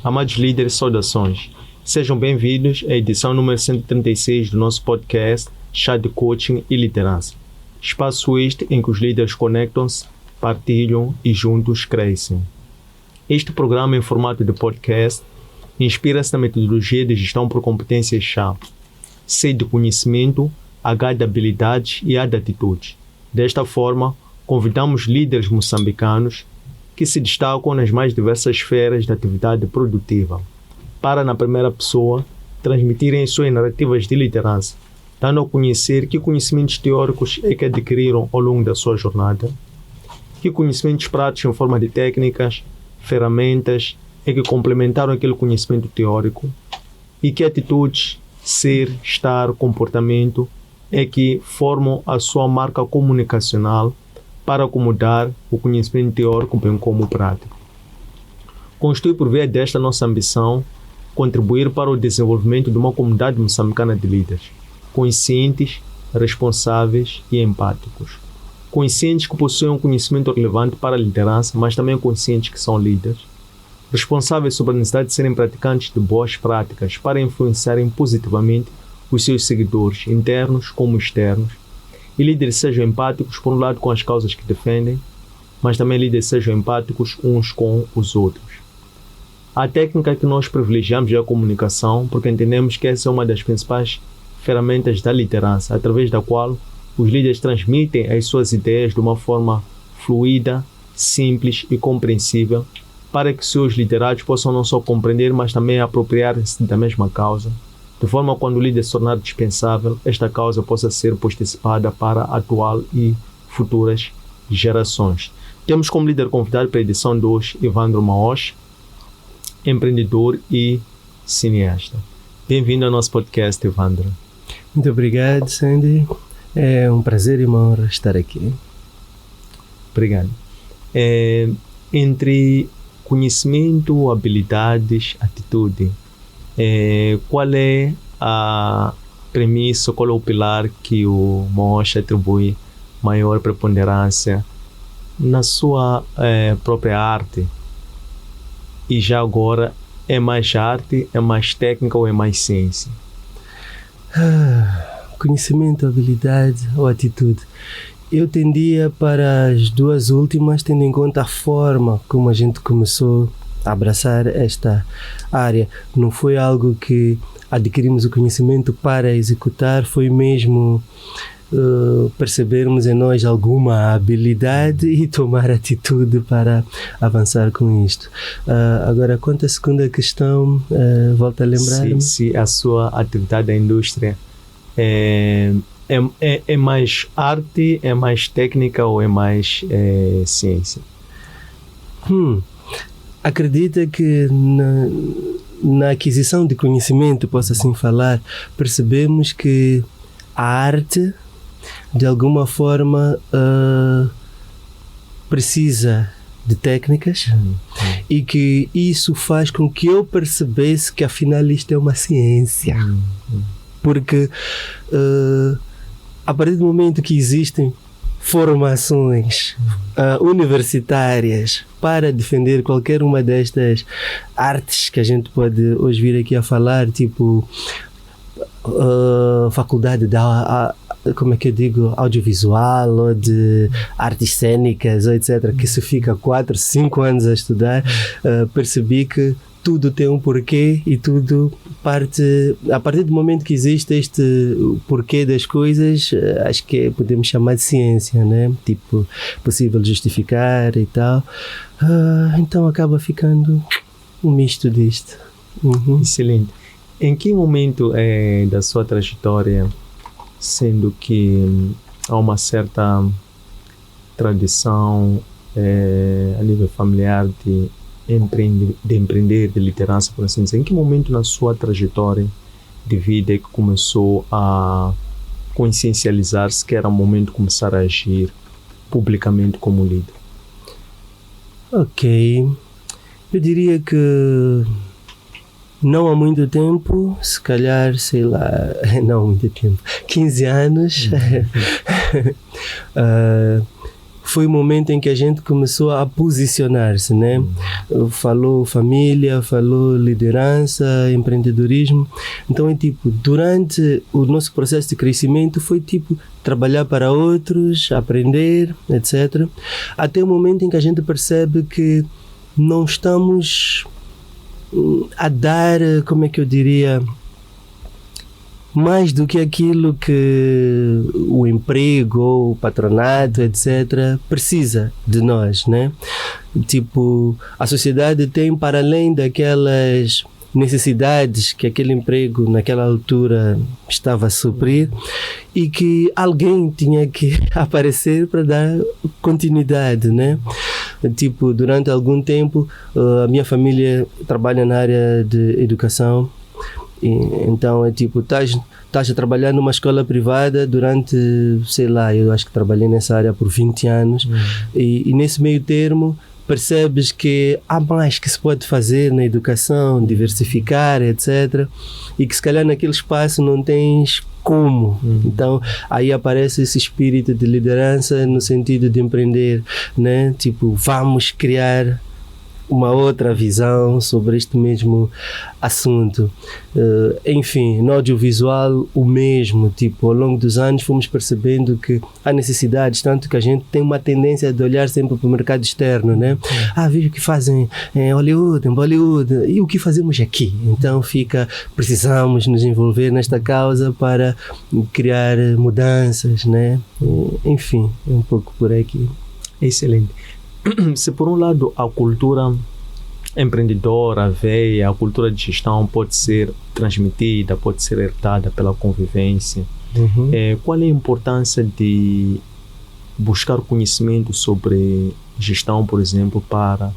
Amados líderes, saudações. Sejam bem-vindos à edição número 136 do nosso podcast Chá de Coaching e Liderança. Espaço este em que os líderes conectam-se, partilham e juntos crescem. Este programa em formato de podcast inspira-se na metodologia de gestão por competências chá, C de conhecimento, H de habilidades e A de atitudes. Desta forma, convidamos líderes moçambicanos que se destacam nas mais diversas esferas da atividade produtiva, para, na primeira pessoa, transmitirem suas narrativas de liderança, dando a conhecer que conhecimentos teóricos é que adquiriram ao longo da sua jornada, que conhecimentos práticos em forma de técnicas, ferramentas é que complementaram aquele conhecimento teórico e que atitudes, ser, estar, comportamento é que formam a sua marca comunicacional para acomodar o conhecimento teórico bem como o prático. Constitui por via desta nossa ambição contribuir para o desenvolvimento de uma comunidade moçambicana de líderes, conscientes, responsáveis e empáticos. Conscientes que possuem um conhecimento relevante para a liderança, mas também conscientes que são líderes. Responsáveis sobre a necessidade de serem praticantes de boas práticas para influenciarem positivamente os seus seguidores, internos como externos. E líderes sejam empáticos, por um lado, com as causas que defendem, mas também líderes sejam empáticos uns com os outros. A técnica que nós privilegiamos é a comunicação, porque entendemos que essa é uma das principais ferramentas da liderança, através da qual os líderes transmitem as suas ideias de uma forma fluida, simples e compreensível, para que seus liderados possam não só compreender, mas também apropriar-se da mesma causa, de forma que quando o líder se tornar dispensável, esta causa possa ser postecipada para a atual e futuras gerações. Temos como líder convidado para a edição de hoje Evandro Maos, empreendedor e cineasta. Bem-vindo ao nosso podcast, Evandro. Muito obrigado, Sandy. É um prazer e uma honra estar aqui. Obrigado. Entre conhecimento, habilidades, atitude, qual é a premissa, qual é o pilar que o Maos atribui maior preponderância na sua própria arte? E já agora, é mais arte, é mais técnica ou é mais ciência? Conhecimento, habilidade ou atitude? Eu tendia para as duas últimas, tendo em conta a forma como a gente começou a abraçar esta área. Não foi algo que adquirimos o conhecimento para executar, foi mesmo percebermos em nós alguma habilidade e tomar atitude para avançar com isto. Agora, quanto à segunda questão, volta a lembrar-me? Se a sua atividade da indústria é mais arte, é mais técnica ou é mais ciência? Acredita que na aquisição de conhecimento, posso assim falar, percebemos que a arte, de alguma forma, precisa de técnicas e que isso faz com que eu percebesse que afinal isto é uma ciência. Porque a partir do momento que existem formações universitárias para defender qualquer uma destas artes que a gente pode hoje vir aqui a falar, tipo faculdade audiovisual ou de artes cênicas, etc., que se fica 4, 5 anos a estudar, percebi que tudo tem um porquê e tudo parte, a partir do momento que existe este porquê das coisas, acho que podemos chamar de ciência, né? Tipo, possível justificar e tal. Então acaba ficando um misto disto. Excelente. Em que momento da sua trajetória, sendo que há uma certa tradição a nível familiar de empreender, de liderança, por assim dizer, em que momento na sua trajetória de vida é que começou a consciencializar-se que era o momento de começar a agir publicamente como líder? Ok, eu diria que não há muito tempo, se calhar, sei lá, não há muito tempo, 15 anos, foi o momento em que a gente começou a posicionar-se, né? Falou família, falou liderança, empreendedorismo. Então é tipo, durante o nosso processo de crescimento foi tipo trabalhar para outros, aprender, etc. Até o momento em que a gente percebe que não estamos a dar, como é que eu diria, mais do que aquilo que o emprego ou o patronato, etc., precisa de nós, né? Tipo, a sociedade tem, para além daquelas necessidades que aquele emprego naquela altura estava a suprir, e que alguém tinha que aparecer para dar continuidade, né? Tipo, durante algum tempo a minha família trabalha na área de educação. Então é tipo, estás a trabalhar numa escola privada durante, sei lá, eu acho que trabalhei nessa área por 20 anos, e nesse meio termo percebes que há mais que se pode fazer na educação, diversificar, etc. E que se calhar naquele espaço não tens como. Então aí aparece esse espírito de liderança no sentido de empreender, né? Tipo, vamos criar uma outra visão sobre este mesmo assunto. Enfim, no audiovisual o mesmo, tipo, ao longo dos anos fomos percebendo que há necessidades, tanto que a gente tem uma tendência de olhar sempre para o mercado externo, né? Veja o que fazem em Hollywood, em Bollywood, e o que fazemos aqui? Então precisamos nos envolver nesta causa para criar mudanças, né? Enfim, é um pouco por aqui. Excelente. Se por um lado a cultura empreendedora, a cultura de gestão pode ser transmitida, pode ser herdada pela convivência, qual é a importância de buscar conhecimento sobre gestão, por exemplo, para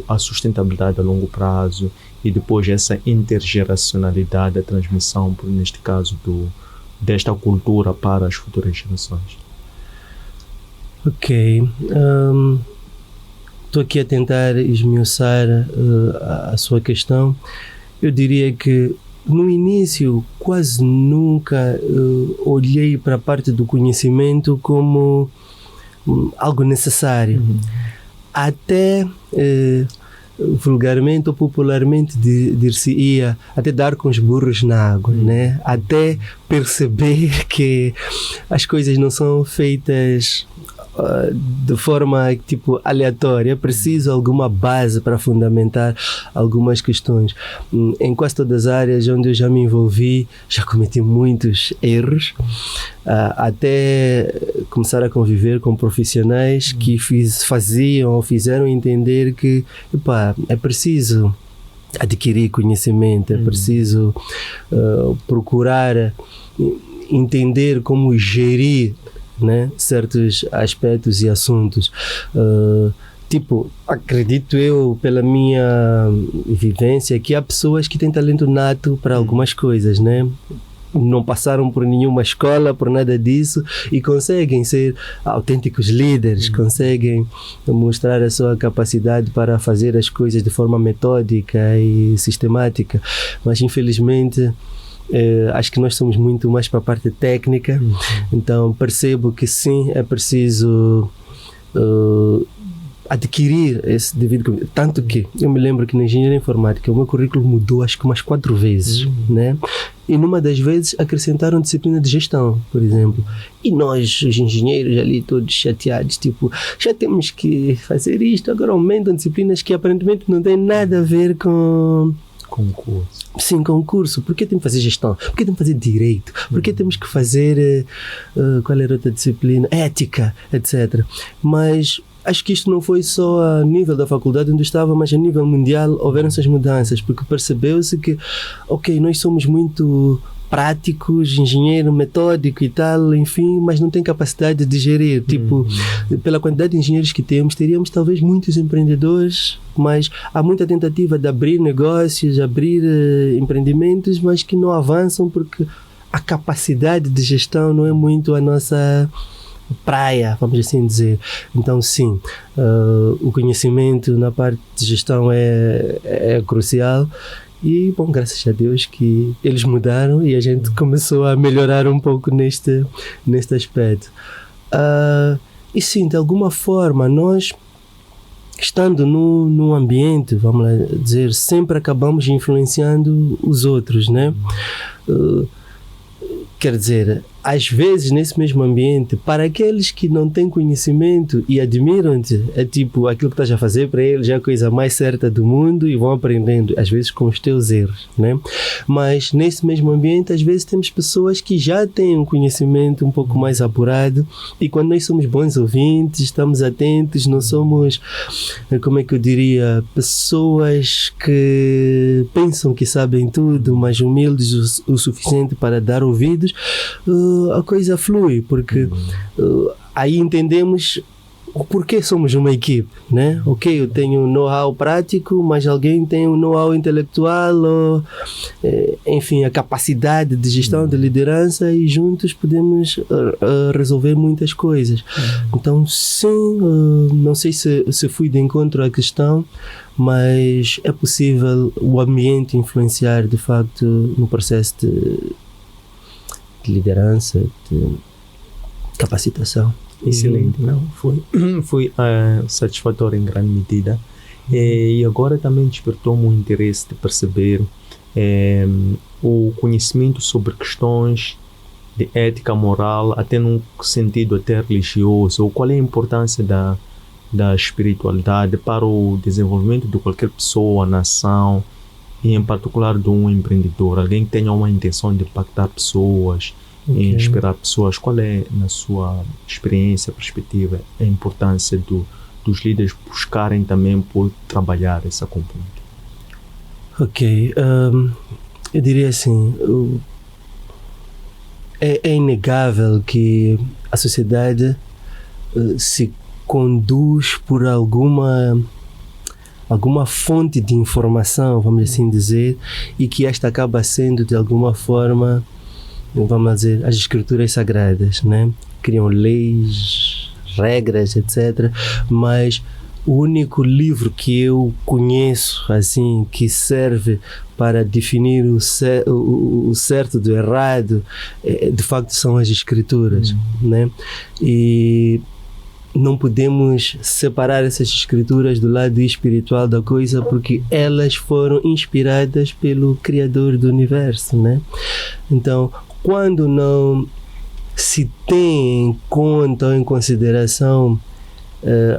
a sustentabilidade a longo prazo e depois essa intergeracionalidade, a transmissão, neste caso, desta cultura para as futuras gerações? Ok, estou aqui a tentar esmiuçar a sua questão. Eu diria que no início quase nunca olhei para a parte do conhecimento como algo necessário. Até vulgarmente ou popularmente dir-se-ia até dar com os burros na água, né? Até perceber que as coisas não são feitas de forma tipo aleatória, é preciso alguma base para fundamentar algumas questões. Em quase todas as áreas onde eu já me envolvi, já cometi muitos erros, até começar a conviver com profissionais que faziam ou fizeram entender que é preciso adquirir conhecimento, é preciso procurar entender como gerir, né, certos aspectos e assuntos. Acredito eu, pela minha vivência, que há pessoas que têm talento nato para algumas coisas, né? Não passaram por nenhuma escola, por nada disso, e conseguem ser autênticos líderes, conseguem mostrar a sua capacidade para fazer as coisas de forma metódica e sistemática. Mas infelizmente acho que nós somos muito mais para a parte técnica. Então percebo que sim, é preciso adquirir esse devido. Tanto que eu me lembro que na engenharia informática o meu currículo mudou acho que umas 4 vezes, né? E numa das vezes acrescentaram disciplina de gestão, por exemplo. E nós, os engenheiros ali todos chateados, tipo, já temos que fazer isto, agora aumentam disciplinas que aparentemente não têm nada a ver com concurso. Sim, concurso. Por que temos que fazer gestão? Por que temos que fazer direito? Por que temos que fazer qual era outra disciplina? Ética, etc. Mas acho que isto não foi só a nível da faculdade onde eu estava, mas a nível mundial houveram essas mudanças, porque percebeu-se que, ok, nós somos muito práticos, engenheiro metódico e tal, enfim, mas não tem capacidade de gerir. Tipo, pela quantidade de engenheiros que temos, teríamos talvez muitos empreendedores, mas há muita tentativa de abrir negócios, abrir empreendimentos, mas que não avançam porque a capacidade de gestão não é muito a nossa praia, vamos assim dizer. Então sim, o conhecimento na parte de gestão é crucial. E, bom, graças a Deus que eles mudaram e a gente começou a melhorar um pouco neste aspecto. E sim, de alguma forma, nós, estando num ambiente, vamos lá dizer, sempre acabamos influenciando os outros, né? Quer dizer, às vezes nesse mesmo ambiente, para aqueles que não têm conhecimento e admiram-te, é tipo aquilo que estás a fazer para eles é a coisa mais certa do mundo e vão aprendendo, às vezes com os teus erros, né? Mas nesse mesmo ambiente, às vezes temos pessoas que já têm um conhecimento um pouco mais apurado e quando nós somos bons ouvintes, estamos atentos, não somos, como é que eu diria, pessoas que pensam que sabem tudo, mas humildes o suficiente para dar ouvidos, a coisa flui, porque aí entendemos o porquê somos uma equipe, né? Ok, eu tenho um know-how prático, mas alguém tem um know-how intelectual, ou, enfim, a capacidade de gestão, de liderança, e juntos podemos resolver muitas coisas. Então, sim, não sei se fui de encontro à questão, mas é possível o ambiente influenciar, de facto, no processo de liderança, de capacitação. Excelente, não? Foi satisfatório em grande medida. E agora também despertou-me o interesse de perceber o conhecimento sobre questões de ética moral, até num sentido até religioso, ou qual é a importância da espiritualidade para o desenvolvimento de qualquer pessoa, nação, e em particular de um empreendedor, alguém que tenha uma intenção de impactar pessoas, e inspirar pessoas. Qual é, na sua experiência, perspectiva, a importância dos líderes buscarem também por trabalhar essa componente? Ok, eu diria assim, é inegável que a sociedade se conduz por alguma fonte de informação, vamos assim dizer, e que esta acaba sendo de alguma forma, vamos dizer, as escrituras sagradas, né? Criam leis, regras, etc. Mas o único livro que eu conheço, assim, que serve para definir o certo do errado, de facto são as escrituras, né? E não podemos separar essas escrituras do lado espiritual da coisa, porque elas foram inspiradas pelo Criador do Universo, né? Então, quando não se tem em conta ou em consideração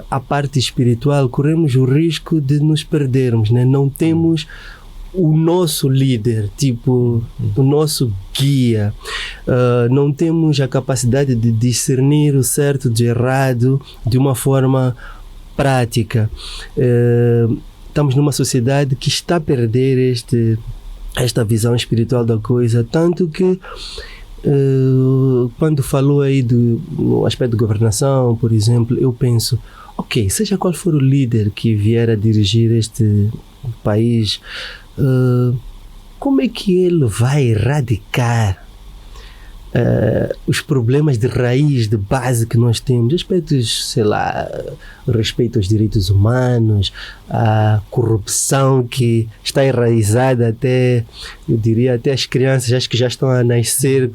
a parte espiritual, corremos o risco de nos perdermos, né? Não temos o nosso líder, tipo, o nosso guia, não temos a capacidade de discernir o certo de errado de uma forma prática. Estamos numa sociedade que está a perder esta visão espiritual da coisa, tanto que quando falou aí do aspecto de governação, por exemplo, eu penso, ok, seja qual for o líder que vier a dirigir este país, como é que ele vai erradicar os problemas de raiz, de base que nós temos, aspectos, sei lá, respeito aos direitos humanos, a corrupção que está enraizada até, eu diria, até as crianças, acho que já estão a nascer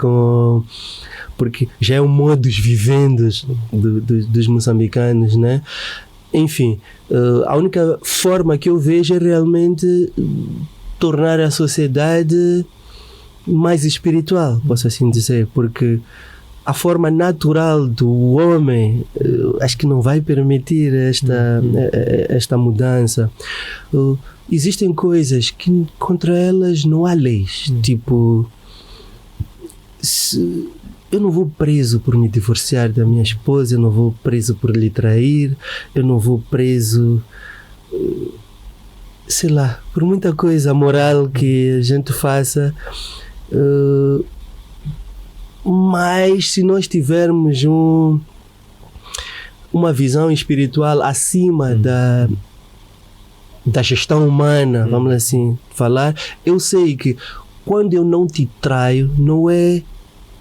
porque já é um modus vivendi dos moçambicanos, né? Enfim, a única forma que eu vejo é realmente tornar a sociedade mais espiritual, posso assim dizer, porque a forma natural do homem acho que não vai permitir esta mudança. Existem coisas que contra elas não há leis, tipo, eu não vou preso por me divorciar da minha esposa, eu não vou preso por lhe trair, eu não vou preso, sei lá, por muita coisa moral que a gente faça. Mas se nós tivermos uma visão espiritual acima da gestão humana, vamos assim falar, eu sei que quando eu não te traio, não é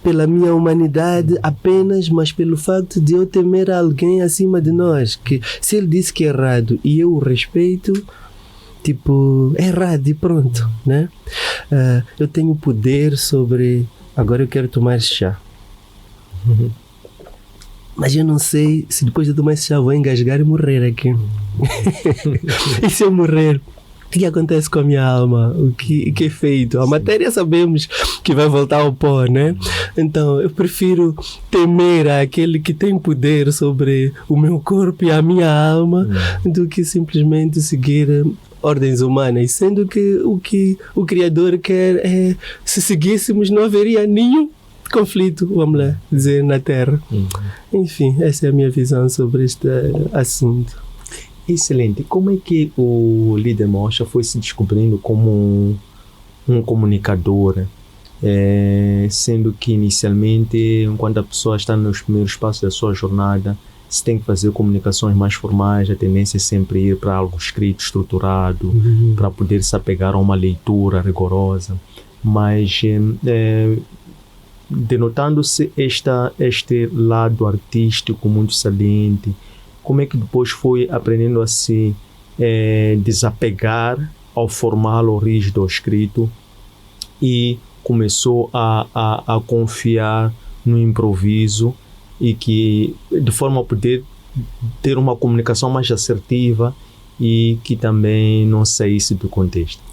pela minha humanidade apenas, mas pelo facto de eu temer alguém acima de nós, que se ele disse que é errado e eu o respeito, tipo, é errado e pronto, né? Eu tenho poder sobre... Agora eu quero tomar chá. mas eu não sei se depois de tomar esse chá vou engasgar e morrer aqui. E se eu morrer, o que acontece com a minha alma? O que é feito? A matéria sabemos que vai voltar ao pó, né? Então eu prefiro temer aquele que tem poder sobre o meu corpo e a minha alma do que simplesmente seguir ordens humanas, sendo que o Criador quer é, se seguíssemos não haveria nenhum conflito, vamos lá dizer, na Terra. Enfim, essa é a minha visão sobre este assunto. Excelente. Como é que o líder Mocha foi se descobrindo como um comunicador, sendo que inicialmente, enquanto a pessoa está nos primeiros passos da sua jornada, se tem que fazer comunicações mais formais, a tendência é sempre ir para algo escrito, estruturado, para poder se apegar a uma leitura rigorosa. Mas denotando-se este lado artístico muito saliente, como é que depois foi aprendendo a se desapegar ao formal, ao rígido, ao escrito, e começou a confiar no improviso e que de forma a poder ter uma comunicação mais assertiva e que também não saísse do contexto?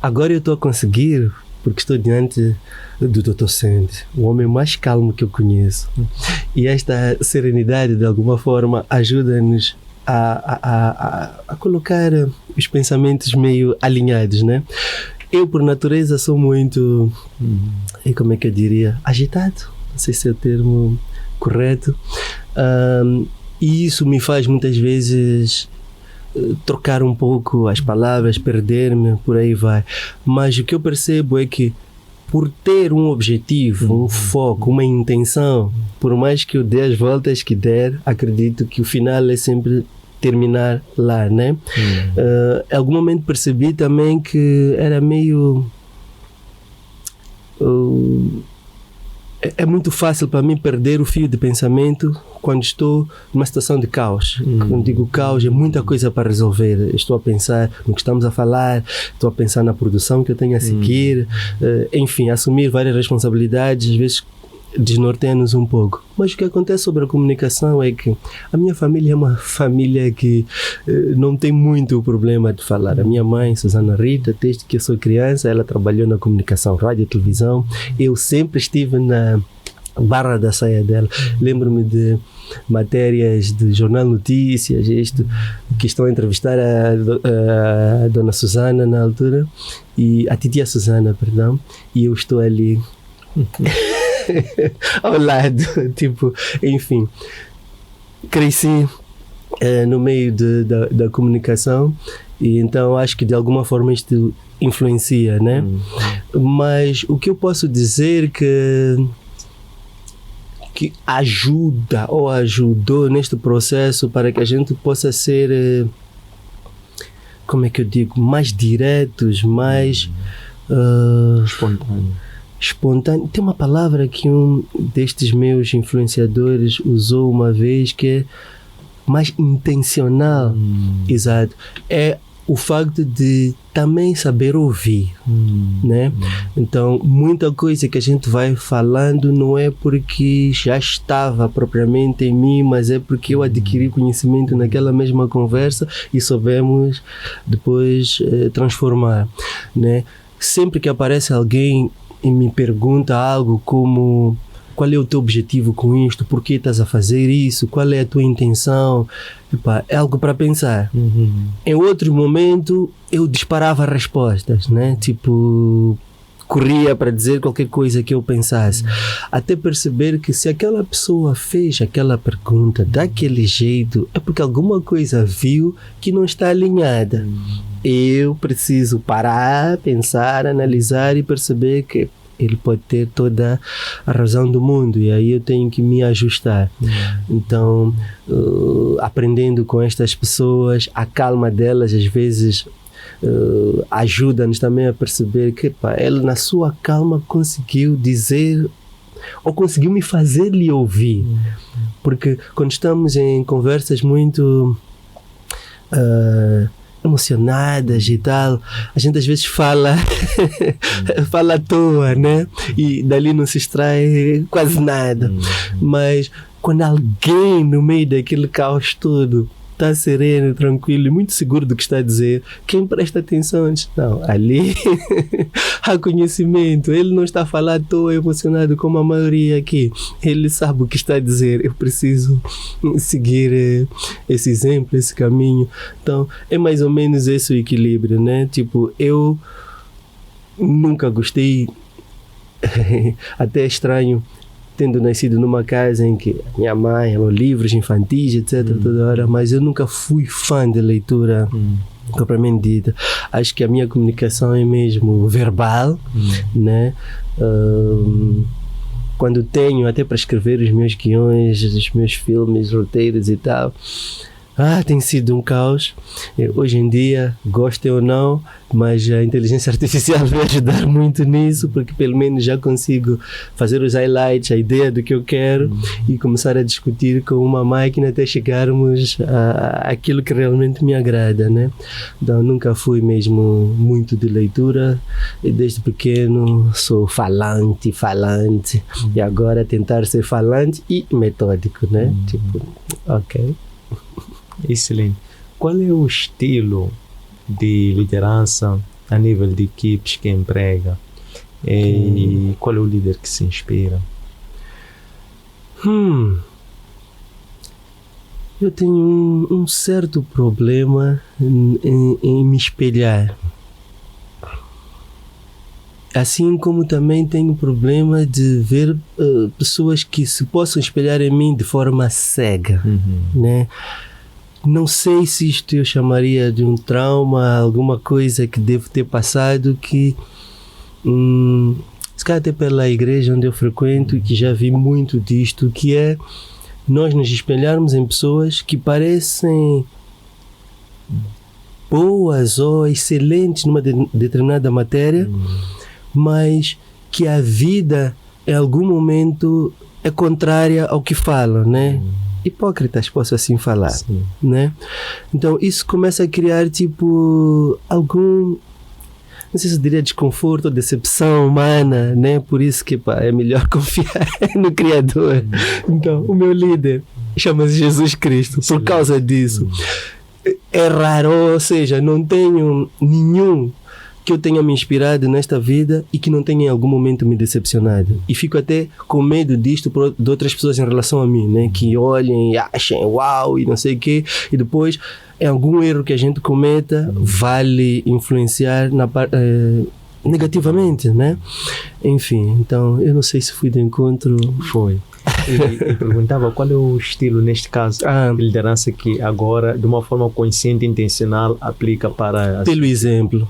Agora eu estou a conseguir, porque estou diante do Dr. Sandy, o homem mais calmo que eu conheço. E esta serenidade, de alguma forma, ajuda-nos a colocar os pensamentos meio alinhados, né? Eu, por natureza, sou muito, como é que eu diria, agitado. Não sei se é o termo correto. E isso me faz, muitas vezes, trocar um pouco as palavras, perder-me, por aí vai. Mas o que eu percebo é que, por ter um objetivo, um foco, uma intenção, por mais que eu dê as voltas que der, acredito que o final é sempre terminar lá, né? Em algum momento percebi também que era meio... é muito fácil para mim perder o fio de pensamento quando estou numa situação de caos. Quando digo caos, é muita coisa para resolver. Estou a pensar no que estamos a falar, estou a pensar na produção que eu tenho a seguir, enfim, assumir várias responsabilidades, às vezes desnorteia-nos um pouco. Mas o que acontece sobre a comunicação é que a minha família é uma família que não tem muito problema de falar. A minha mãe, Susana Rita, desde que eu sou criança, ela trabalhou na comunicação, rádio e televisão. Eu sempre estive na barra da saia dela. Lembro-me de matérias de Jornal Notícias, que estão a entrevistar a dona Susana na altura, e a titia Susana, perdão, e eu estou ali ao lado, tipo, enfim, cresci no meio da comunicação, e então acho que de alguma forma isto influencia, né? Mas o que eu posso dizer que ajuda ou ajudou neste processo para que a gente possa ser, como é que eu digo, mais diretos, mais espontâneo. Tem uma palavra que um destes meus influenciadores usou uma vez, que é mais intencional. Exato. É o facto de também saber ouvir, né? Então, muita coisa que a gente vai falando não é porque já estava propriamente em mim, mas é porque eu adquiri conhecimento naquela mesma conversa e soubemos depois transformar, né? Sempre que aparece alguém e me pergunta algo como: qual é o teu objetivo com isto? Por que estás a fazer isso? Qual é a tua intenção? Epá, é algo para pensar. Em outro momento eu disparava respostas, né? Tipo, corria para dizer qualquer coisa que eu pensasse, até perceber que se aquela pessoa fez aquela pergunta daquele jeito, é porque alguma coisa viu que não está alinhada. Eu preciso parar, pensar, analisar e perceber que ele pode ter toda a razão do mundo, e aí eu tenho que me ajustar. Então, aprendendo com estas pessoas, a calma delas às vezes ajuda-nos também a perceber que ele, na sua calma, conseguiu dizer ou conseguiu me fazer lhe ouvir. Porque quando estamos em conversas muito emocionadas e tal. A gente às vezes fala fala à toa, né? E dali não se extrai quase nada. Mas quando alguém no meio daquele caos todo está sereno, tranquilo e muito seguro do que está a dizer, quem presta atenção diz, não, ali há conhecimento, ele não está a falar à toa emocionado como a maioria aqui, ele sabe o que está a dizer, eu preciso seguir esse exemplo, esse caminho. Então é mais ou menos esse o equilíbrio, né? Tipo, eu nunca gostei até estranho tendo nascido numa casa em que minha mãe leu livros infantis, etc, toda hora, mas eu nunca fui fã de leitura propriamente dita. Acho que a minha comunicação é mesmo verbal, né? Quando tenho até para escrever os meus guiões, os meus filmes, roteiros e tal, tem sido um caos. Hoje em dia, gostem ou não, mas a inteligência artificial vai ajudar muito nisso, porque pelo menos já consigo fazer os highlights, a ideia do que eu quero e começar a discutir com uma máquina até chegarmos àquilo que realmente me agrada, né? Então, nunca fui mesmo muito de leitura e desde pequeno sou falante e agora tentar ser falante e metódico, né? Tipo, ok. Excelente. Qual é o estilo de liderança a nível de equipes que emprega? E qual é o líder que se inspira? Eu tenho um certo problema em me espelhar. Assim como também tenho problema de ver pessoas que se possam espelhar em mim de forma cega, né? Não sei se isto eu chamaria de um trauma, alguma coisa que devo ter passado que se calhar até pela igreja onde eu frequento e que já vi muito disto, que é nós nos espelharmos em pessoas que parecem boas ou excelentes numa determinada matéria, mas que a vida em algum momento é contrária ao que falam, né? Hipócritas, posso assim falar, né? Então isso começa a criar tipo algum, não sei se eu diria desconforto ou decepção humana, né? Por isso que é melhor confiar no Criador. Então o meu líder chama-se Jesus Cristo. Por causa disso é raro, ou seja, não tenho nenhum que eu tenha me inspirado nesta vida e que não tenha em algum momento me decepcionado. E fico até com medo disto de outras pessoas em relação a mim, né? Que olhem e achem uau e não sei o quê, e depois em algum erro que a gente cometa vale influenciar negativamente, né? Enfim, então eu não sei se fui de encontro. Foi. E perguntava qual é o estilo, neste caso, de liderança que agora, de uma forma consciente e intencional, aplica para... Pelo exemplo.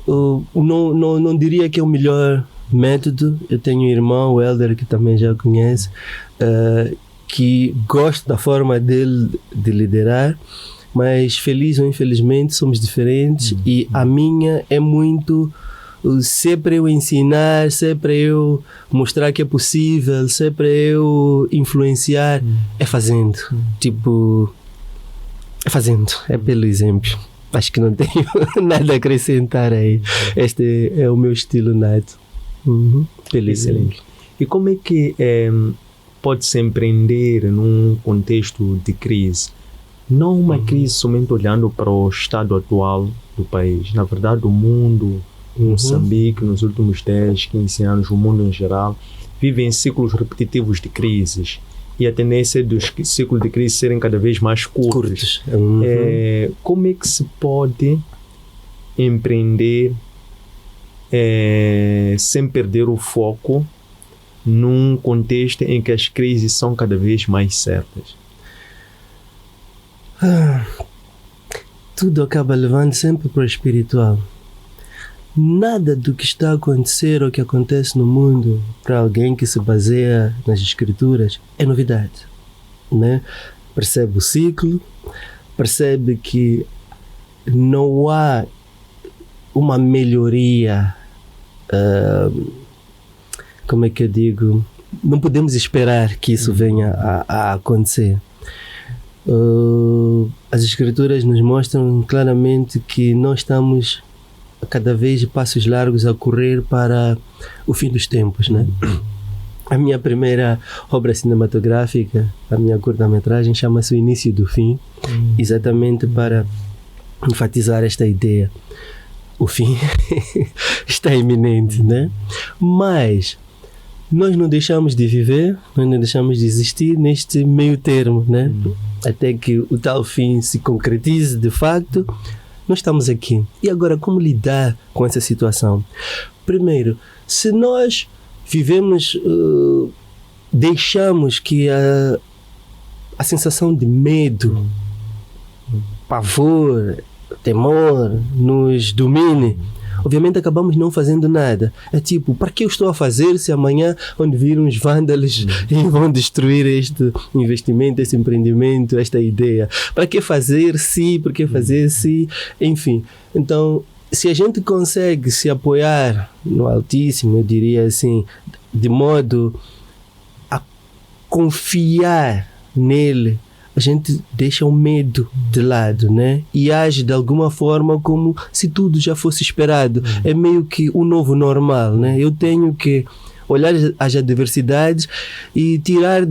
Não diria que é o melhor método. Eu tenho um irmão, o Helder, que também já conhece, que gosta da forma dele de liderar, mas feliz ou infelizmente somos diferentes e a minha é muito... sempre eu ensinar, sempre eu mostrar que é possível, sempre eu influenciar, é fazendo, tipo, é fazendo, é pelo exemplo. Acho que não tenho nada a acrescentar aí. Este é o meu estilo nato. Pelo exemplo. E como é que pode-se empreender num contexto de crise? Não uma crise somente olhando para o estado atual do país, na verdade o mundo, Moçambique, nos últimos 10, 15 anos, o mundo em geral, vive em ciclos repetitivos de crises. E a tendência dos ciclos de crise serem cada vez mais curtos. Como é que se pode empreender sem perder o foco num contexto em que as crises são cada vez mais certas? Tudo acaba levando sempre para o espiritual. Nada do que está a acontecer ou que acontece no mundo para alguém que se baseia nas escrituras é novidade, né? Percebe o ciclo, percebe que não há uma melhoria, como é que eu digo, não podemos esperar que isso venha a acontecer. As escrituras nos mostram claramente que nós estamos a cada vez passos largos a correr para o fim dos tempos, né? A minha primeira obra cinematográfica, a minha curta-metragem, chama-se O Início do Fim, exatamente para enfatizar esta ideia. O fim está iminente, né? Mas nós não deixamos de viver, nós não deixamos de existir neste meio termo, né? Até que o tal fim se concretize de facto, nós estamos aqui. E agora, como lidar com essa situação? Primeiro, se nós vivemos, deixamos que a sensação de medo, pavor, temor nos domine, obviamente acabamos não fazendo nada. É tipo, para que eu estou a fazer se amanhã vão vir uns vândalos e vão destruir este investimento, este empreendimento, esta ideia? Para que fazer se? Por que fazer se? Enfim, então, se a gente consegue se apoiar no Altíssimo, eu diria assim, de modo a confiar nele, a gente deixa o medo de lado, né? E age de alguma forma como se tudo já fosse esperado. É meio que o novo normal, né? Eu tenho que olhar as adversidades e tirar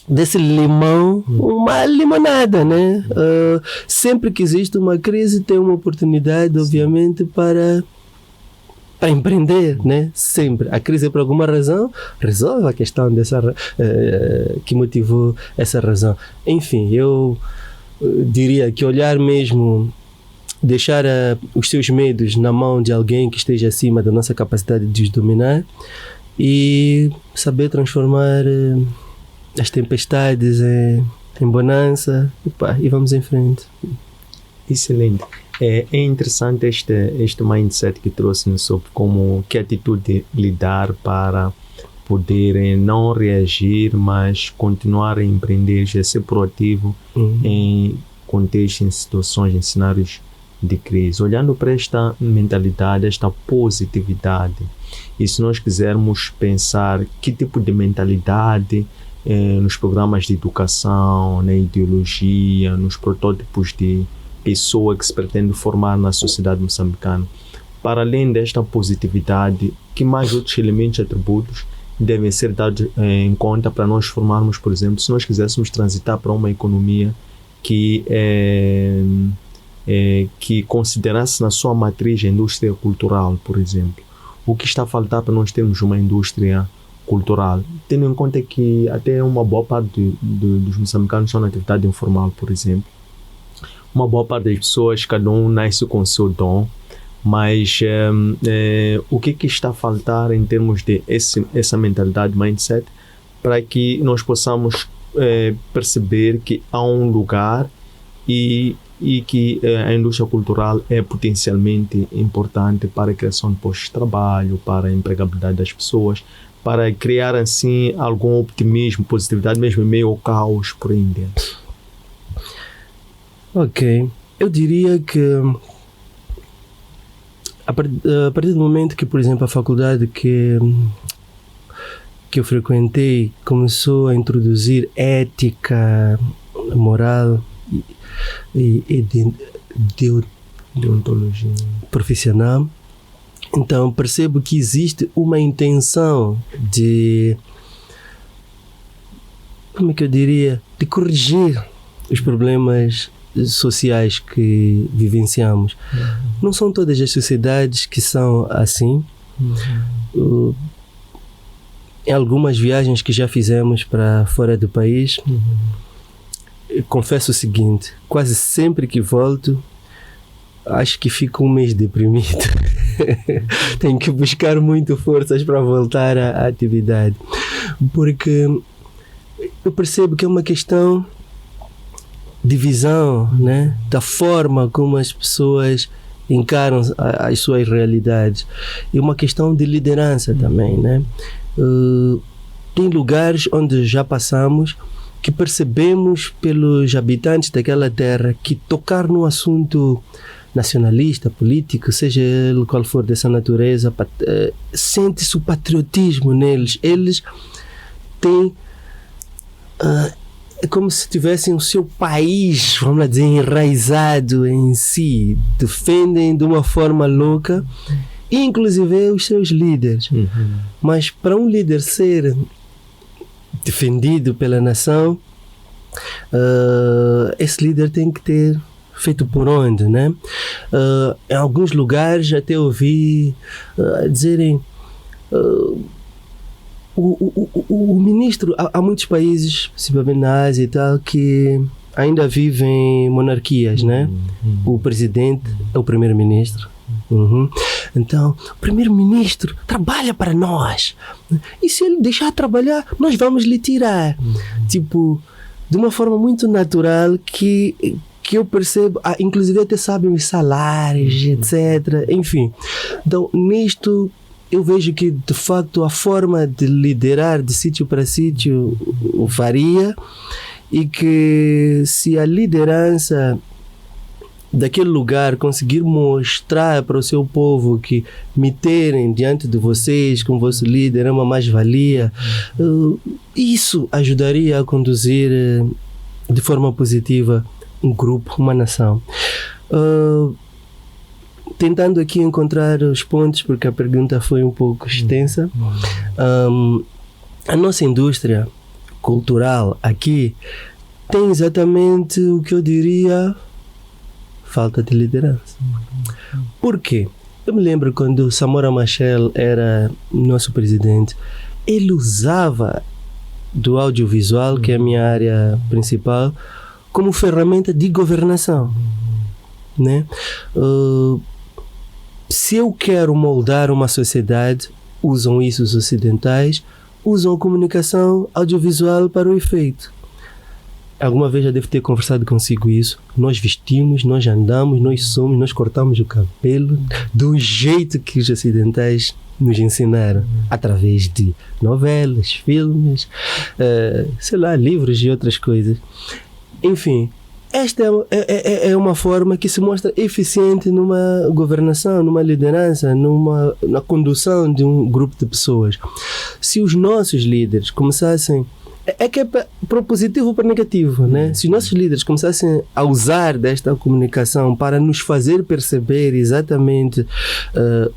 desse limão uma limonada, né? Sempre que existe uma crise, tem uma oportunidade, obviamente, para empreender, né? Sempre. A crise, por alguma razão, resolve a questão que motivou essa razão. Enfim, eu diria que olhar mesmo, deixar os seus medos na mão de alguém que esteja acima da nossa capacidade de os dominar e saber transformar as tempestades em bonança e vamos em frente. Excelente. É interessante este mindset que trouxe sobre que atitude lidar para poder não reagir, mas continuar a empreender, a ser proativo em contextos, em situações, em cenários de crise. Olhando para esta mentalidade, esta positividade, e se nós quisermos pensar que tipo de mentalidade nos programas de educação, na ideologia, nos protótipos de pessoa que se pretende formar na sociedade moçambicana. Para além desta positividade, que mais outros elementos e atributos devem ser dados em conta para nós formarmos, por exemplo, se nós quiséssemos transitar para uma economia que considerasse na sua matriz a indústria cultural, por exemplo. O que está a faltar para nós termos uma indústria cultural, tendo em conta que até uma boa parte dos moçambicanos estão na atividade informal, por exemplo. Uma boa parte das pessoas, cada um nasce com o seu dom, mas o que está a faltar em termos de essa mentalidade, mindset, para que nós possamos perceber que há um lugar e que a indústria cultural é potencialmente importante para a criação de postos de trabalho, para a empregabilidade das pessoas, para criar assim algum optimismo, positividade, mesmo em meio ao caos por aí dentro. Ok, eu diria que a partir do momento que, por exemplo, a faculdade que eu frequentei começou a introduzir ética, moral e deontologia profissional, então percebo que existe uma intenção de, como é que eu diria, de corrigir os problemas sociais que vivenciamos. Não são todas as sociedades que são assim. Em algumas viagens que já fizemos para fora do país, confesso o seguinte: quase sempre que volto, acho que fico um mês deprimido. Tenho que buscar muito forças para voltar à atividade, porque eu percebo que é uma questão de visão, né? Da forma como as pessoas encaram as suas realidades, e uma questão de liderança também, né? Tem lugares onde já passamos que percebemos pelos habitantes daquela terra que tocar no assunto nacionalista, político, seja ele qual for dessa natureza, sente-se o patriotismo neles. Eles têm é como se tivessem o seu país, vamos lá dizer, enraizado em si. Defendem de uma forma louca, inclusive os seus líderes. Mas para um líder ser defendido pela nação, esse líder tem que ter feito por onde, né? Em alguns lugares até ouvi dizerem o ministro, há muitos países, principalmente na Ásia e tal, que ainda vivem monarquias, né? O presidente é o primeiro-ministro. Então, o primeiro-ministro trabalha para nós. E se ele deixar de trabalhar, nós vamos lhe tirar. Tipo, de uma forma muito natural que eu percebo, inclusive até sabem os salários, etc. Enfim, então nisto eu vejo que de facto a forma de liderar de sítio para sítio varia, e que se a liderança daquele lugar conseguir mostrar para o seu povo que me terem diante de vocês como vosso líder é uma mais-valia, isso ajudaria a conduzir de forma positiva um grupo, uma nação. Tentando aqui encontrar os pontos, porque a pergunta foi um pouco extensa. A nossa indústria cultural aqui tem exatamente o que eu diria: falta de liderança. Por quê? Eu me lembro quando Samora Machel era nosso presidente, ele usava do audiovisual, que é a minha área principal, como ferramenta de governação, né? Se eu quero moldar uma sociedade, usam isso os ocidentais, usam a comunicação audiovisual para o efeito. Alguma vez já devo ter conversado consigo isso. Nós vestimos, nós andamos, nós somos, nós cortamos o cabelo do jeito que os ocidentais nos ensinaram, através de novelas, filmes, sei lá, livros e outras coisas. Enfim, esta é uma forma que se mostra eficiente numa governação, numa liderança, na condução de um grupo de pessoas. Se os nossos líderes começassem... É que é propositivo para negativo, né? Se os nossos líderes começassem a usar desta comunicação para nos fazer perceber exatamente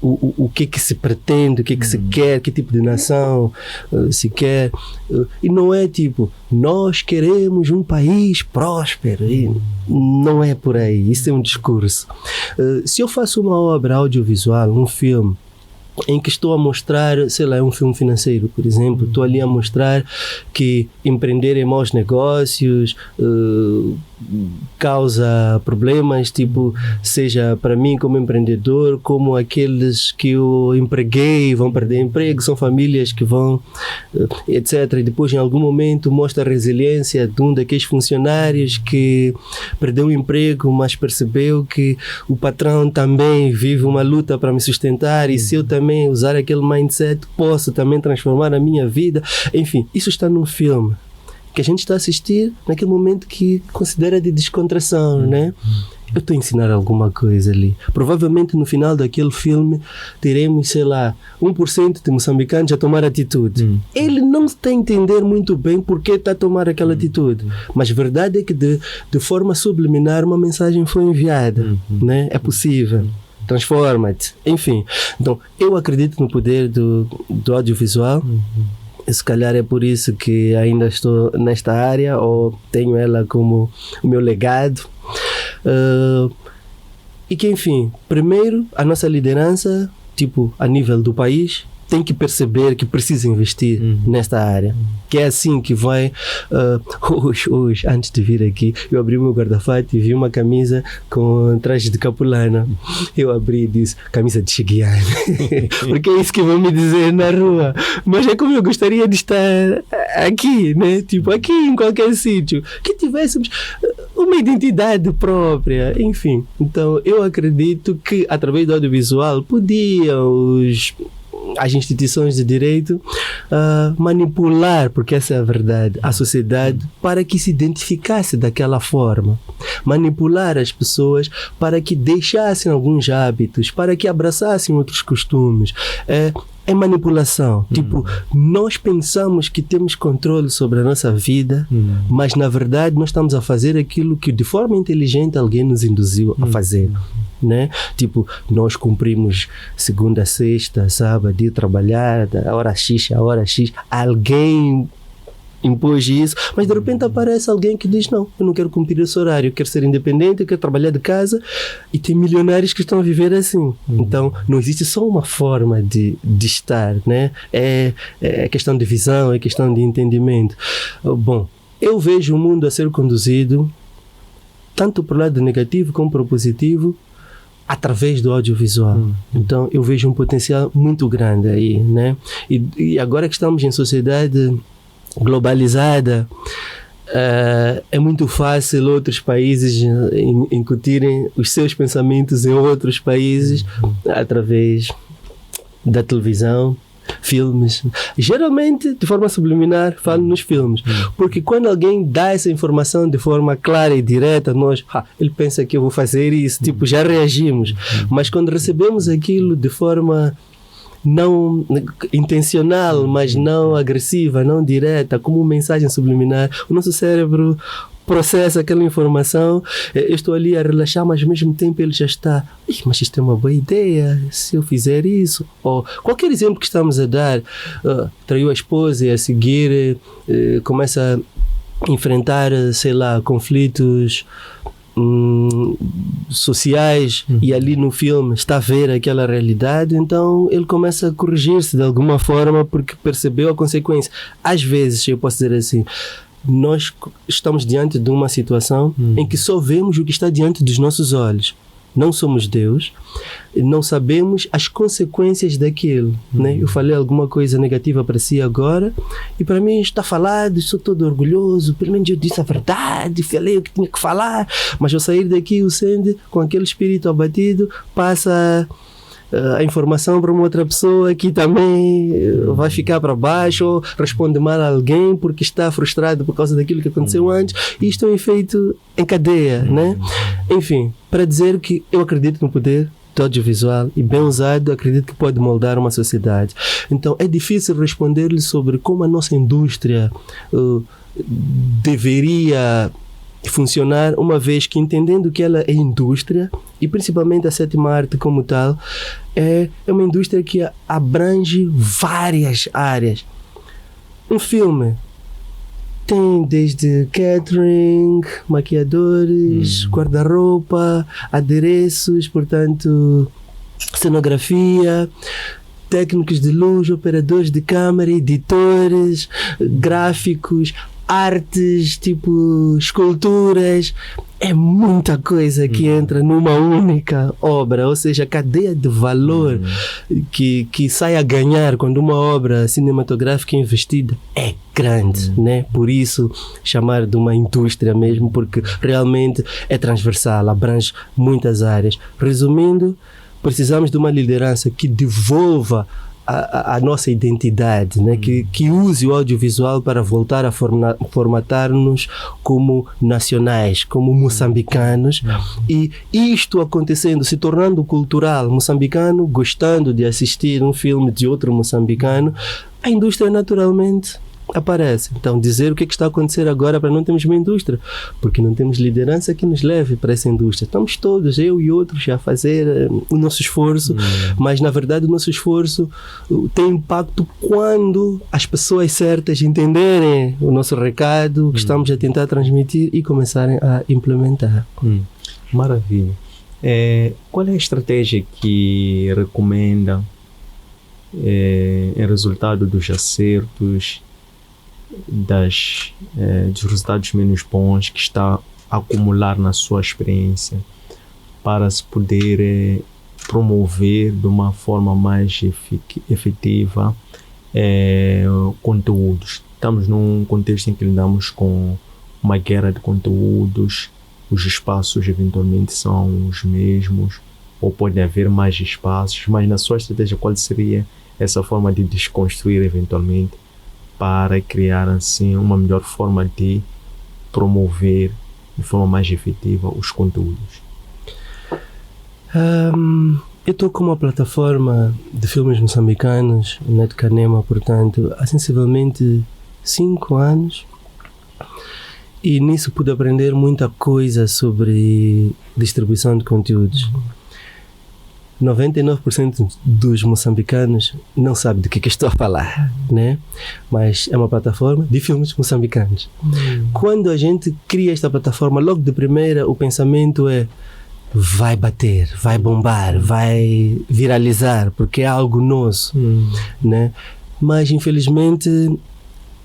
o que se pretende, o que se quer, que tipo de nação se quer, e não é tipo, nós queremos um país próspero, e não é por aí, isso é um discurso. Se eu faço uma obra audiovisual, um filme, em que estou a mostrar, sei lá, um filme financeiro, por exemplo, estou ali a mostrar que empreender em maus negócios causa problemas, tipo, seja para mim como empreendedor, como aqueles que eu empreguei vão perder emprego, são famílias que vão, etc. E depois, em algum momento, mostra a resiliência de um daqueles funcionários que perdeu o emprego, mas percebeu que o patrão também vive uma luta para me sustentar, e se eu também usar aquele mindset, posso também transformar a minha vida. Enfim, isso está num filme que a gente está a assistir naquele momento que considera de descontração, né? Eu estou a ensinar alguma coisa ali. Provavelmente no final daquele filme teremos, sei lá, 1% de moçambicanos a tomar atitude. Ele não está a entender muito bem porque está a tomar aquela atitude, mas a verdade é que de forma subliminar uma mensagem foi enviada, né? É possível. Transforma-te. Enfim, então eu acredito no poder do audiovisual. Se calhar é por isso que ainda estou nesta área, ou tenho ela como o meu legado. E que, enfim, primeiro a nossa liderança, tipo, a nível do país, tem que perceber que precisa investir nesta área. Que é assim que vai... Hoje, antes de vir aqui, eu abri o meu guarda-fato e vi uma camisa com traje de capulana. Eu abri e disse, camisa de Cheguiane. Porque é isso que vão me dizer na rua. Mas é como eu gostaria de estar aqui, né? Tipo, aqui em qualquer sítio. Que tivéssemos uma identidade própria. Enfim, então eu acredito que através do audiovisual podiam as instituições de direito manipular, porque essa é a verdade, a sociedade para que se identificasse daquela forma, manipular as pessoas para que deixassem alguns hábitos, para que abraçassem outros costumes. é manipulação. Tipo, nós pensamos que temos controle sobre a nossa vida, mas na verdade nós estamos a fazer aquilo que de forma inteligente alguém nos induziu a fazer. Né? Tipo, nós cumprimos segunda, sexta, sábado, ir trabalhar, da hora X a hora X. Alguém impôs isso, mas de repente aparece alguém que diz: não, eu não quero cumprir esse horário, eu quero ser independente, eu quero trabalhar de casa, e tem milionários que estão a viver assim. Então não existe só uma forma de estar, né? É questão de visão, é questão de entendimento. Bom, eu vejo o mundo a ser conduzido tanto para o lado negativo como para o positivo através do audiovisual. Então eu vejo um potencial muito grande aí, né? E agora que estamos em sociedade globalizada, é muito fácil outros países incutirem os seus pensamentos em outros países através da televisão, filmes. Geralmente, de forma subliminar, falo nos filmes. Porque quando alguém dá essa informação de forma clara e direta, nós, ele pensa que eu vou fazer isso, tipo, já reagimos. Mas quando recebemos aquilo de forma não intencional, mas não agressiva, não direta, como mensagem subliminar, o nosso cérebro processa aquela informação. Eu estou ali a relaxar, mas ao mesmo tempo ele já está: mas isto é uma boa ideia, se eu fizer isso. Ou qualquer exemplo que estamos a dar, traiu a esposa e a seguir começa a enfrentar, sei lá, conflitos sociais, e ali no filme está a ver aquela realidade, então ele começa a corrigir-se de alguma forma porque percebeu a consequência. Às vezes, eu posso dizer assim, nós estamos diante de uma situação em que só vemos o que está diante dos nossos olhos. Não somos Deus, não sabemos as consequências daquilo, né? Eu falei alguma coisa negativa para si agora e para mim está falado, estou todo orgulhoso, pelo menos eu disse a verdade, falei o que tinha que falar, mas ao sair daqui o Sandy, com aquele espírito abatido, passa a informação para uma outra pessoa que também vai ficar para baixo, ou responde mal a alguém porque está frustrado por causa daquilo que aconteceu antes, e isto é um efeito em cadeia, né? Enfim, para dizer que eu acredito no poder do audiovisual e bem usado, acredito que pode moldar uma sociedade. Então é difícil responder-lhe sobre como a nossa indústria deveria funcionar, uma vez que, entendendo que ela é indústria, e principalmente a sétima arte como tal, é uma indústria que abrange várias áreas. Um filme tem desde catering, maquiadores, guarda-roupa, adereços, portanto, cenografia, técnicos de luz, operadores de câmara, editores, gráficos, artes, tipo esculturas. É muita coisa que entra numa única obra, ou seja, a cadeia de valor que sai a ganhar quando uma obra cinematográfica é investida é grande, né? Por isso chamar de uma indústria mesmo, porque realmente é transversal, abrange muitas áreas. Resumindo, precisamos de uma liderança que devolva a nossa identidade, né? Que use o audiovisual para voltar a formatar-nos como nacionais, como moçambicanos, e isto acontecendo, se tornando cultural, moçambicano gostando de assistir um filme de outro moçambicano, a indústria naturalmente aparece. Então, dizer o que está a acontecer agora para não termos uma indústria, porque não temos liderança que nos leve para essa indústria. Estamos todos, eu e outros, a fazer o nosso esforço, mas na verdade o nosso esforço tem impacto quando as pessoas certas entenderem o nosso recado que estamos a tentar transmitir e começarem a implementar. Maravilha. Qual é a estratégia que recomenda em resultado dos acertos, dos resultados menos bons que está a acumular na sua experiência, para se poder promover de uma forma mais efetiva conteúdos? Estamos num contexto em que lidamos com uma guerra de conteúdos, os espaços eventualmente são os mesmos, ou pode haver mais espaços, mas na sua estratégia qual seria essa forma de desconstruir eventualmente para criar assim uma melhor forma de promover de forma mais efetiva os conteúdos? Eu estou com uma plataforma de filmes moçambicanos, Netcanema, portanto, há sensivelmente 5 anos. E nisso pude aprender muita coisa sobre distribuição de conteúdos. 99% dos moçambicanos não sabem do que estou a falar, né? Mas é uma plataforma de filmes moçambicanos. Quando a gente cria esta plataforma, logo de primeira o pensamento é: vai bater, vai bombar, vai viralizar, porque é algo nosso, né? Mas infelizmente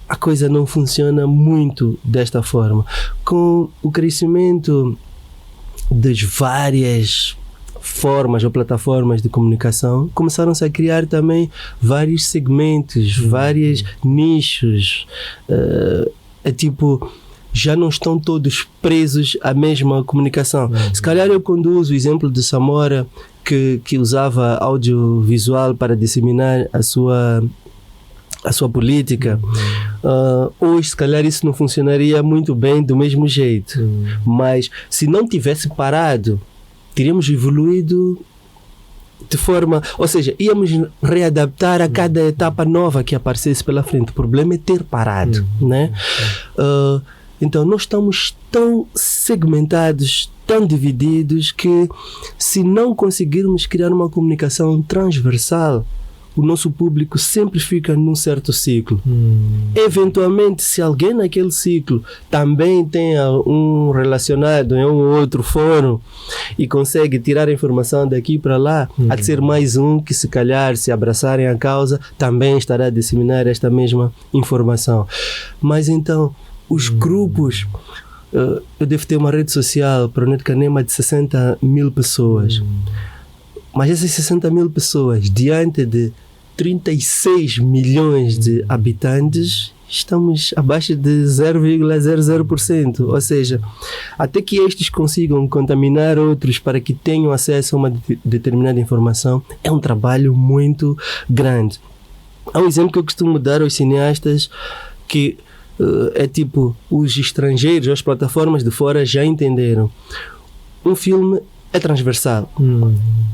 a coisa não funciona muito desta forma. Com o crescimento das várias formas ou plataformas de comunicação, começaram-se a criar também vários segmentos, vários nichos. É tipo, já não estão todos presos à mesma comunicação. Se calhar eu conduzo o exemplo de Samora, que usava audiovisual para disseminar a sua política. Hoje, se calhar, isso não funcionaria muito bem do mesmo jeito. Mas se não tivesse parado, teríamos evoluído de forma... Ou seja, íamos readaptar a cada etapa nova que aparecesse pela frente. O problema é ter parado, né? Então, nós estamos tão segmentados, tão divididos, que se não conseguirmos criar uma comunicação transversal, o nosso público sempre fica num certo ciclo. Eventualmente, se alguém naquele ciclo também tenha um relacionado em um outro fórum e consegue tirar a informação daqui para lá, há de ser mais um que, se calhar, se abraçarem a causa, também estará a disseminar esta mesma informação. Mas então, os grupos... eu devo ter uma rede social para o Netcanema de 60 mil pessoas. Mas essas 60 mil pessoas, diante de 36 milhões de habitantes, estamos abaixo de 0,00%. Ou seja, até que estes consigam contaminar outros para que tenham acesso a uma determinada informação, é um trabalho muito grande. Há um exemplo que eu costumo dar aos cineastas, que é tipo, os estrangeiros, as plataformas de fora já entenderam. Um filme é transversal.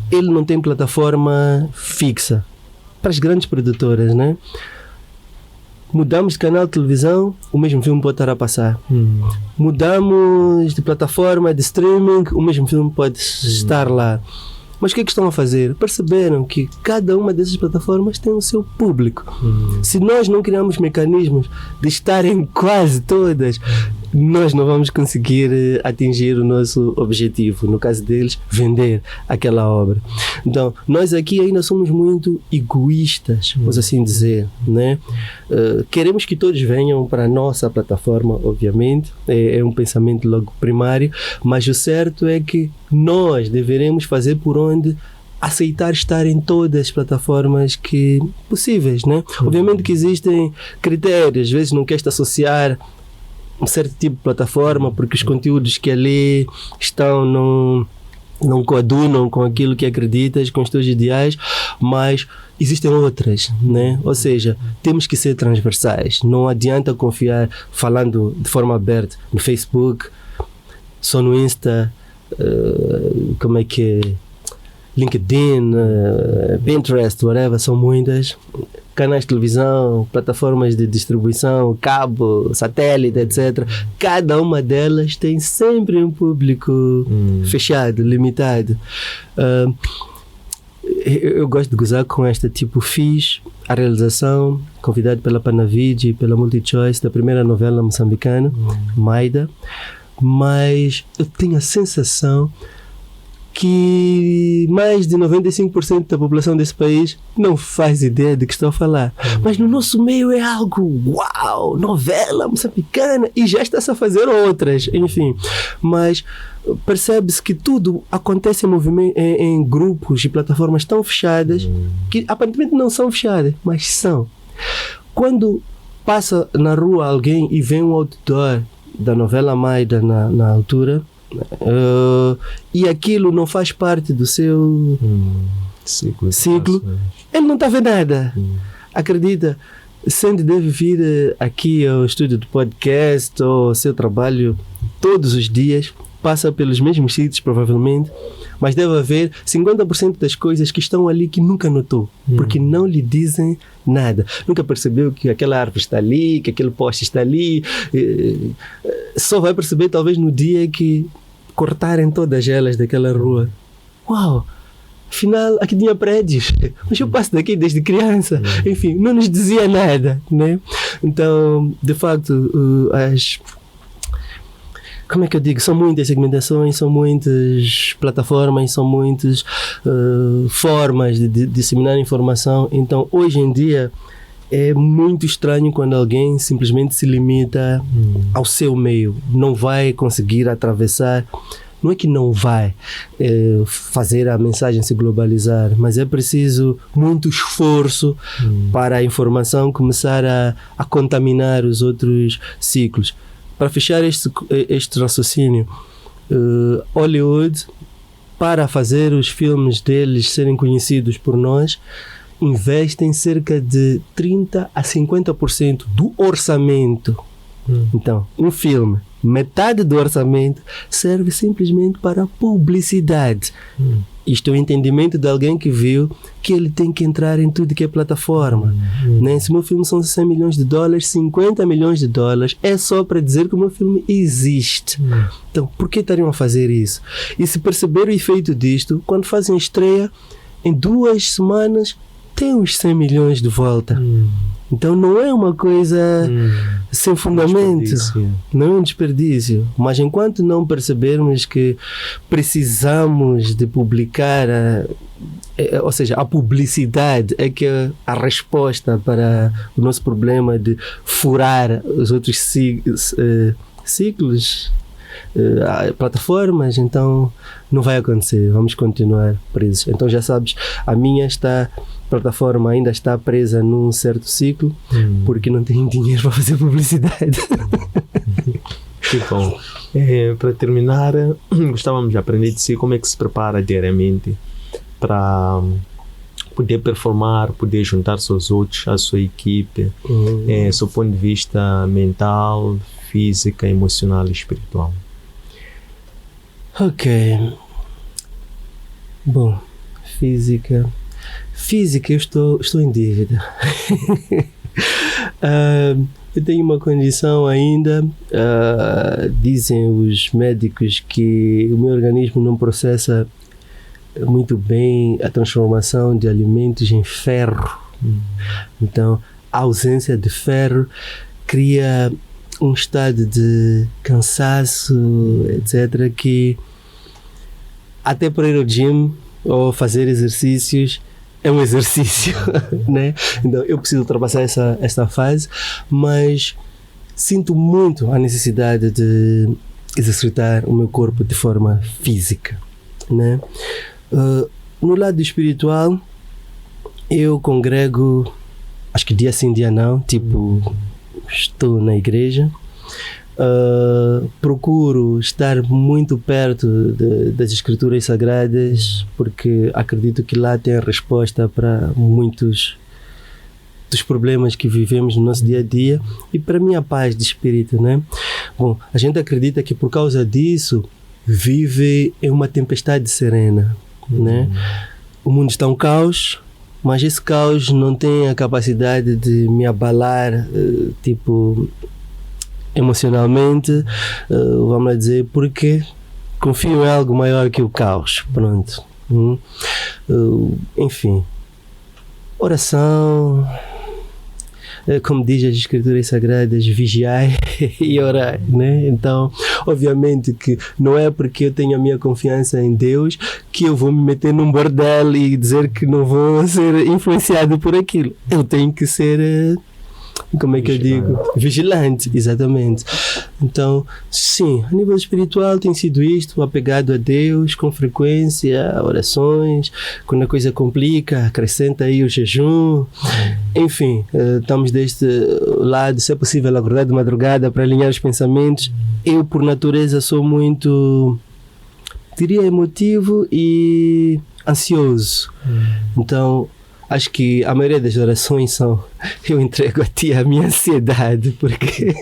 Ele não tem plataforma fixa. Para as grandes produtoras, né? Mudamos de canal de televisão, o mesmo filme pode estar a passar. Mudamos de plataforma de streaming, o mesmo filme pode estar lá. Mas o que é que estão a fazer? Perceberam que cada uma dessas plataformas tem o seu público. Se nós não criarmos mecanismos de estar em quase todas, nós não vamos conseguir atingir o nosso objetivo. No caso deles, vender aquela obra. Então, nós aqui ainda somos muito egoístas, vamos assim dizer, né? Queremos que todos venham para a nossa plataforma, obviamente. É um pensamento logo primário, mas o certo é que nós deveremos fazer por onde aceitar estar em todas as plataformas que possíveis, né? Obviamente que existem critérios, às vezes não queres te associar um certo tipo de plataforma porque os conteúdos que ali estão não coadunam com aquilo que acreditas, com os teus ideais, mas existem outras, né? Ou seja, temos que ser transversais. Não adianta confiar, falando de forma aberta, no Facebook, só no Insta, como é que é? LinkedIn, Pinterest, whatever, são muitas. Canais de televisão, plataformas de distribuição, cabo, satélite, etc. Cada uma delas tem sempre um público fechado, limitado. Eu gosto de gozar com esta, tipo, fiz a realização, convidado pela Panavid e pela MultiChoice, da primeira novela moçambicana, Maida, mas eu tenho a sensação que mais de 95% da população desse país não faz ideia de que estou a falar. Mas no nosso meio é algo, uau, novela moçambicana, e já está-se a fazer outras, enfim. Mas percebe-se que tudo acontece em grupos e plataformas tão fechadas, que aparentemente não são fechadas, mas são. Quando passa na rua alguém e vê um outdoor da novela Maida na altura, e aquilo não faz parte do seu ciclo, ele não está a ver nada. Acredita, Sandy deve vir aqui ao estúdio do podcast ou ao seu trabalho todos os dias passa pelos mesmos sítios, provavelmente, mas deve haver 50% das coisas que estão ali que nunca notou, porque não lhe dizem nada. Nunca percebeu que aquela árvore está ali, que aquele poste está ali. Só vai perceber talvez no dia que cortarem todas elas daquela rua. Uau! Afinal, aqui tinha prédios, mas eu passo daqui desde criança. Enfim, não nos dizia nada, né? Então, de facto, como é que eu digo? São muitas segmentações, são muitas plataformas, são muitas formas de disseminar informação. Então, hoje em dia, é muito estranho quando alguém simplesmente se limita ao seu meio. Não vai conseguir atravessar. Não é que não vai fazer a mensagem se globalizar, mas é preciso muito esforço para a informação começar a contaminar os outros ciclos. Para fechar este raciocínio, Hollywood, para fazer os filmes deles serem conhecidos por nós, investem cerca de 30% a 50% do orçamento. Então, um filme, metade do orçamento serve simplesmente para publicidade. Isto é o entendimento de alguém que viu que ele tem que entrar em tudo que é plataforma. Né? Se o meu filme são 100 milhões de dólares, 50 milhões de dólares é só para dizer que o meu filme existe. Então, por que estariam a fazer isso? E se perceber o efeito disto, quando fazem estreia, em 2 semanas, tem os 100 milhões de volta. Então não é uma coisa sem fundamento, não é um desperdício. Mas enquanto não percebermos que precisamos de publicar, ou seja, a publicidade é que é a resposta para o nosso problema de furar os outros ciclos, plataformas, então não vai acontecer, vamos continuar presos. Então já sabes, a minha plataforma ainda está presa num certo ciclo porque não tem dinheiro para fazer publicidade. Que bom. Para terminar, gostávamos de aprender de si como é que se prepara diariamente para poder performar, poder juntar-se aos outros, à sua equipe, do ponto de vista mental, física, emocional e espiritual. Ok. Bom, física, eu estou em dívida. Eu tenho uma condição ainda, dizem os médicos que o meu organismo não processa muito bem a transformação de alimentos em ferro. Então, a ausência de ferro cria um estado de cansaço, etc., que até para ir ao gym ou fazer exercícios é um exercício, né? Então eu preciso ultrapassar essa fase, mas sinto muito a necessidade de exercitar o meu corpo de forma física, né? No lado espiritual, eu congrego, acho que dia sim, dia não, tipo, estou na igreja, procuro estar muito perto das escrituras sagradas, porque acredito que lá tem a resposta para muitos dos problemas que vivemos no nosso dia a dia e para a minha paz de espírito, né? Bom, a gente acredita que por causa disso vive em uma tempestade serena, né? O mundo está um caos, mas esse caos não tem a capacidade de me abalar, tipo, emocionalmente, vamos lá dizer, porque confio em algo maior que o caos. Pronto. Enfim, oração, como diz as escrituras sagradas, vigiai e orai, né? Então, obviamente que não é porque eu tenho a minha confiança em Deus que eu vou me meter num bordel e dizer que não vou ser influenciado por aquilo. Eu tenho que ser, como é que vigilante. Eu digo? Vigilante, exatamente. Então, sim, a nível espiritual tem sido isto, apegado a Deus, com frequência, orações, quando a coisa complica, acrescenta aí o jejum, enfim, estamos deste lado, se é possível acordar de madrugada para alinhar os pensamentos. Eu, por natureza, sou muito, diria, emotivo e ansioso. Então, acho que a maioria das orações são: eu entrego a ti a minha ansiedade, porque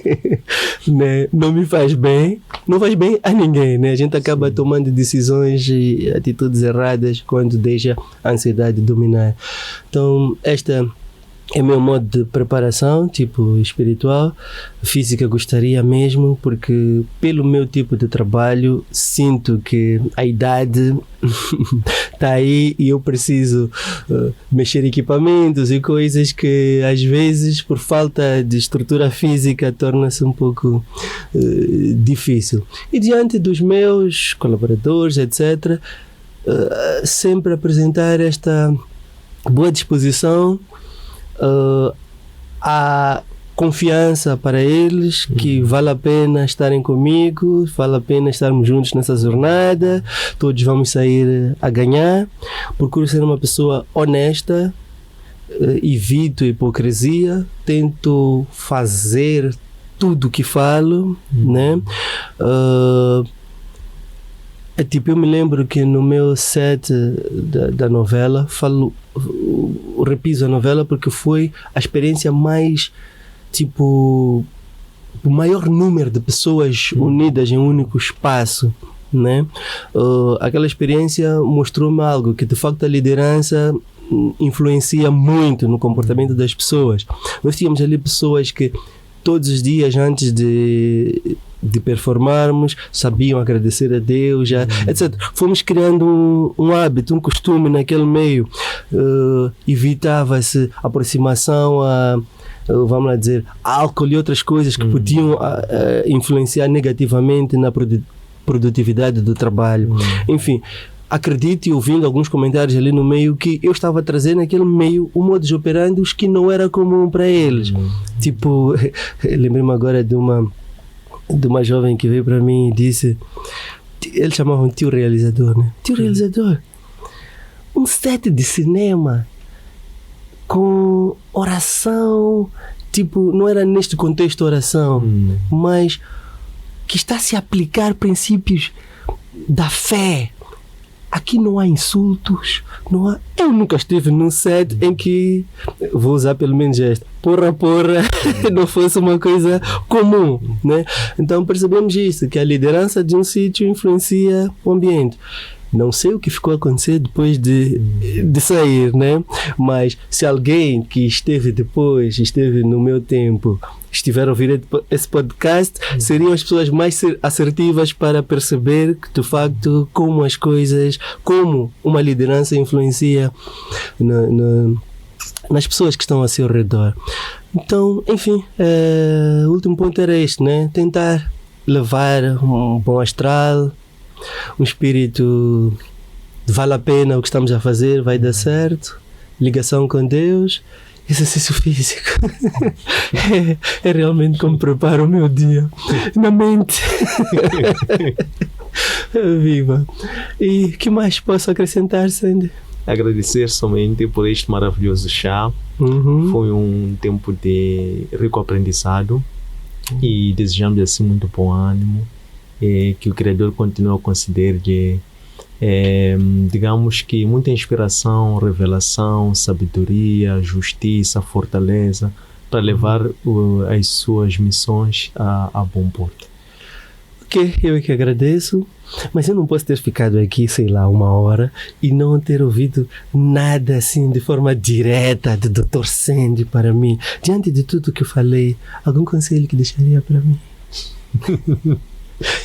né, não me faz bem, não faz bem a ninguém, né? A gente acaba tomando decisões e atitudes erradas quando deixa a ansiedade dominar. Então, esta é meu modo de preparação, tipo espiritual. Física gostaria mesmo, porque pelo meu tipo de trabalho sinto que a idade está aí e eu preciso mexer equipamentos e coisas que às vezes por falta de estrutura física torna-se um pouco difícil. E diante dos meus colaboradores, etc., sempre apresentar esta boa disposição, a confiança para eles que vale a pena estarem comigo, vale a pena estarmos juntos nessa jornada, todos vamos sair a ganhar. Procuro ser uma pessoa honesta, evito hipocrisia, tento fazer tudo o que falo, né? Tipo, eu me lembro que no meu set da novela, repiso a novela porque foi a experiência mais, tipo, o maior número de pessoas unidas em um único espaço, né? Aquela experiência mostrou-me algo, que de facto a liderança influencia muito no comportamento das pessoas. Nós tínhamos ali pessoas que todos os dias antes de performarmos sabiam agradecer a Deus, etc. Fomos criando um hábito, um costume naquele meio. Evitava-se aproximação a, vamos lá dizer, álcool e outras coisas que podiam influenciar negativamente na produtividade do trabalho. Enfim, acredite, ouvindo alguns comentários ali no meio, que eu estava trazendo naquele meio um modus operandi que não era comum para eles. Tipo, lembrei-me agora de uma jovem que veio para mim e disse, eles chamavam tio realizador, né? Tio realizador, um set de cinema com oração, tipo, não era neste contexto oração, mas que está a se aplicar princípios da fé. Aqui não há insultos, não há... Eu nunca estive num set em que, vou usar pelo menos esta, porra, não fosse uma coisa comum, né? Então percebemos isso, que a liderança de um sítio influencia o ambiente. Não sei o que ficou a acontecer depois de sair, né? Mas se alguém que esteve no meu tempo, estiver a ouvir esse podcast, seriam as pessoas mais assertivas para perceber que, de facto, como uma liderança influencia nas pessoas que estão ao seu redor. Então, enfim, o último ponto era este, né? Tentar levar um bom astral, um espírito de vale a pena o que estamos a fazer, vai dar certo, ligação com Deus, exercício físico. É realmente como preparo o meu dia na mente. Viva! E que mais posso acrescentar, Sandy? Agradecer somente por este maravilhoso chá. Foi um tempo de rico aprendizado e desejamos assim muito bom ânimo. Que o Criador continue a conceder digamos que muita inspiração, revelação, sabedoria, justiça, fortaleza para levar as suas missões a bom porto. Ok, eu que agradeço, mas eu não posso ter ficado aqui, sei lá, 1 hora e não ter ouvido nada assim de forma direta do Dr. Sandy para mim. Diante de tudo que eu falei, algum conselho que deixaria para mim?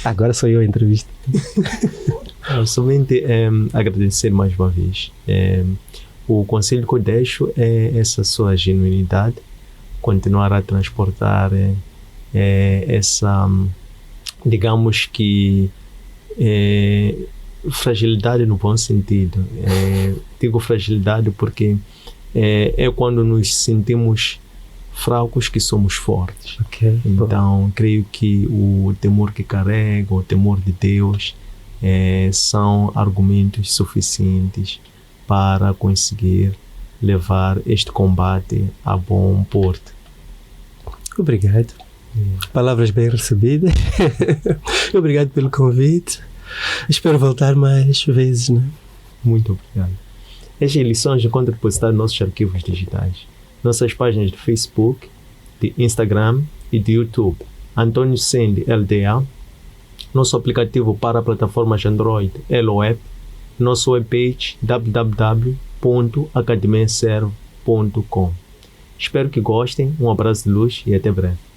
Agora sou eu a entrevista. Somente agradecer mais uma vez. O conselho que eu deixo é essa sua genuinidade, continuar a transportar essa, digamos que, fragilidade no bom sentido. Digo fragilidade porque é quando nos sentimos fracos que somos fortes. Okay. Então, creio que o temor que carrega, o temor de Deus, são argumentos suficientes para conseguir levar este combate a bom porto. Obrigado. Palavras bem recebidas. Obrigado pelo convite. Espero voltar mais vezes, né? Muito obrigado. Estas lições encontram depositadas nos nossos arquivos digitais, nossas páginas de Facebook, de Instagram e de YouTube. Antônio Sende LDA, nosso aplicativo para plataformas Android LOAP, nosso webpage www.academiaserve.com. Espero que gostem, um abraço de luz e até breve.